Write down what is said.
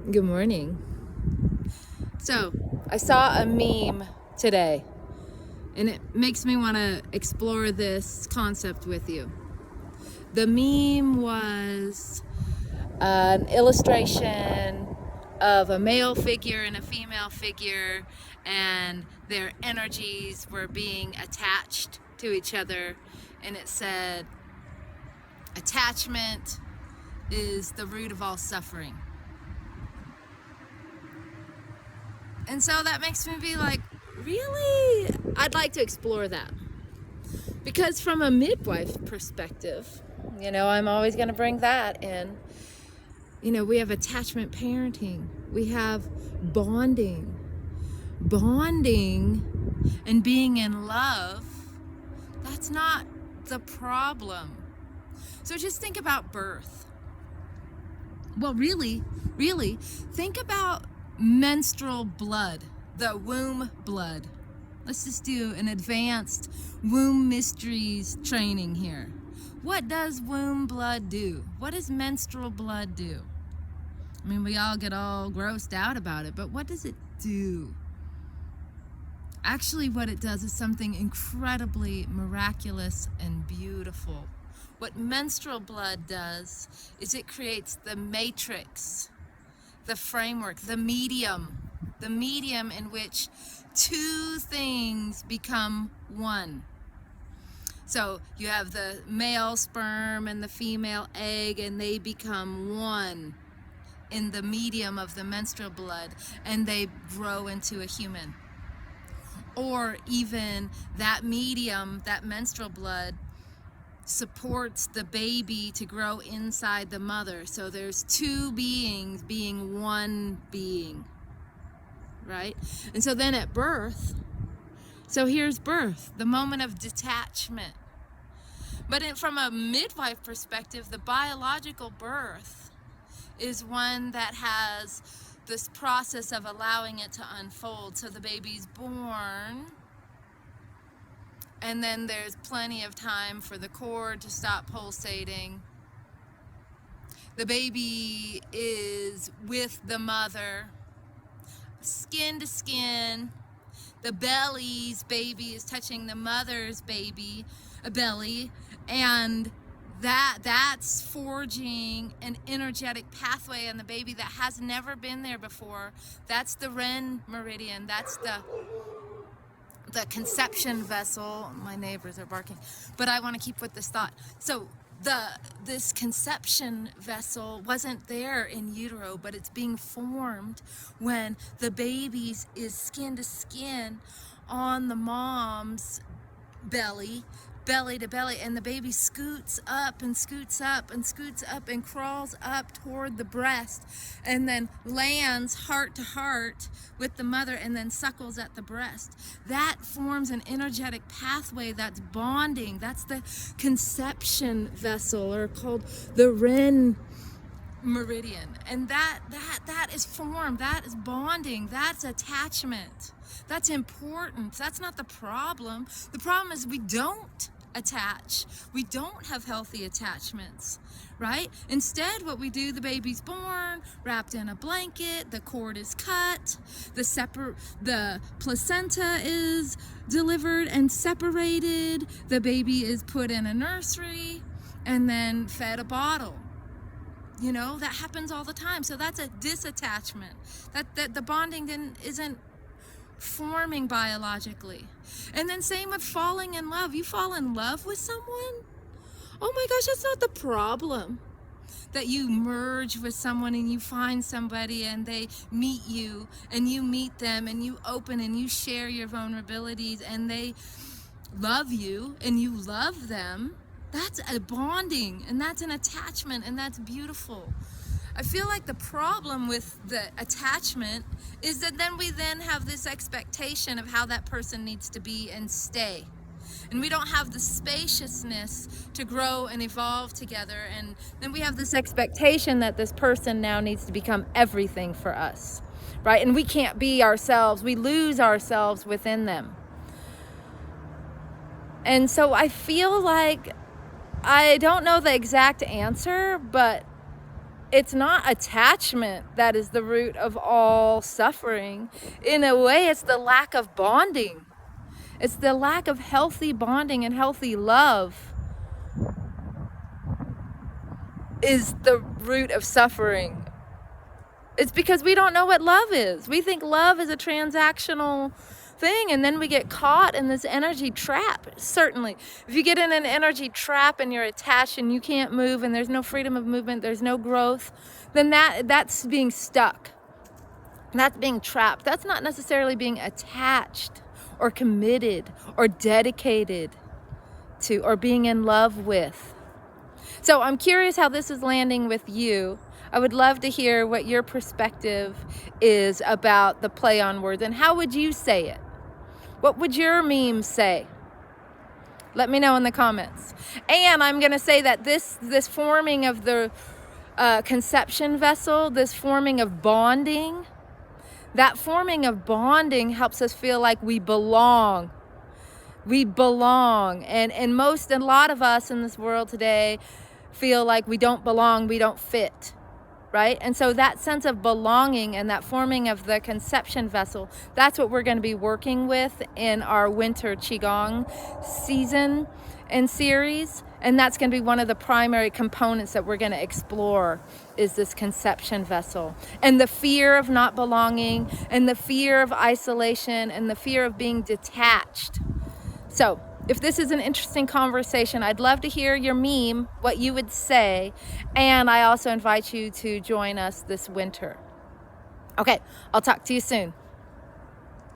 Good morning. So, I saw a meme today, and it makes me want to explore this concept with you. The meme was an illustration of a male figure and a female figure, and their energies were being attached to each other, and it said, attachment is the root of all suffering. And so that makes me be like, really? I'd like to explore that. Because from a midwife perspective, I'm always going to bring that in. We have attachment parenting. We have bonding. Bonding and being in love, that's not the problem. So just think about birth. Well, really, think about menstrual blood, the womb blood. Let's just do an advanced womb mysteries training here. What does womb blood do? What does menstrual blood do? I mean, we all get all grossed out about it, but what does it do? Actually, what it does is something incredibly miraculous and beautiful. What menstrual blood does is it creates the matrix, the framework, the medium in which two things become one. So you have the male sperm and the female egg, and they become one in the medium of the menstrual blood, and they grow into a human. Or even that medium, that menstrual blood, supports the baby to grow inside the mother. So there's two beings being one being, right? And so then at birth, so here's birth, the moment of detachment. But from a midwife perspective, the biological birth is one that has this process of allowing it to unfold. So the baby's born, and then there's plenty of time for the cord to stop pulsating. The baby is with the mother, skin to skin. The belly's baby is touching the mother's baby, a belly, and that's forging an energetic pathway in the baby that has never been there before. That's the Ren meridian. That's the conception vessel. My neighbors are barking, but I want to keep with this thought. So this conception vessel wasn't there in utero, but it's being formed when the baby is skin to skin on the mom's belly to belly, and the baby scoots up and scoots up and scoots up and crawls up toward the breast, and then lands heart to heart with the mother, and then suckles at the breast. That forms an energetic pathway that's bonding. That's the conception vessel, or called the Ren meridian. And that is formed, that is bonding, that's attachment. That's important. That's not the problem. The problem is we don't attach. We don't have healthy attachments, right? Instead, what we do, the baby's born, wrapped in a blanket, the cord is cut, the placenta is delivered and separated, the baby is put in a nursery, and then fed a bottle. That happens all the time. So that's a disattachment. That the bonding isn't forming biologically. And then same with falling in love. You fall in love with someone, oh my gosh, that's not the problem. That you merge with someone and you find somebody and they meet you and you meet them and you open and you share your vulnerabilities and they love you and you love them. That's a bonding, and that's an attachment, and that's beautiful. I feel like the problem with the attachment is that we have this expectation of how that person needs to be and stay. And we don't have the spaciousness to grow and evolve together. And then we have this expectation that this person now needs to become everything for us, right? And we can't be ourselves. We lose ourselves within them. And so I feel like I don't know the exact answer, but it's not attachment that is the root of all suffering. In a way, it's the lack of bonding. It's the lack of healthy bonding and healthy love is the root of suffering. It's because we don't know what love is. We think love is a transactional thing, and then we get caught in this energy trap. Certainly, if you get in an energy trap and you're attached and you can't move and there's no freedom of movement, there's no growth, then that's being stuck. That's being trapped. That's not necessarily being attached or committed or dedicated to or being in love with. So I'm curious how this is landing with you. I would love to hear what your perspective is about the play on words, and how would you say it? What would your meme say? Let me know in the comments. And I'm going to say that this forming of the conception vessel, this forming of bonding, that forming of bonding helps us feel like we belong. We belong. And a lot of us in this world today feel like we don't belong, we don't fit. Right? And so that sense of belonging and that forming of the conception vessel, that's what we're going to be working with in our winter Qigong season and series. And that's going to be one of the primary components that we're going to explore, is this conception vessel. And the fear of not belonging, and the fear of isolation, and the fear of being detached. So if this is an interesting conversation, I'd love to hear your meme, what you would say, and I also invite you to join us this winter. Okay, I'll talk to you soon.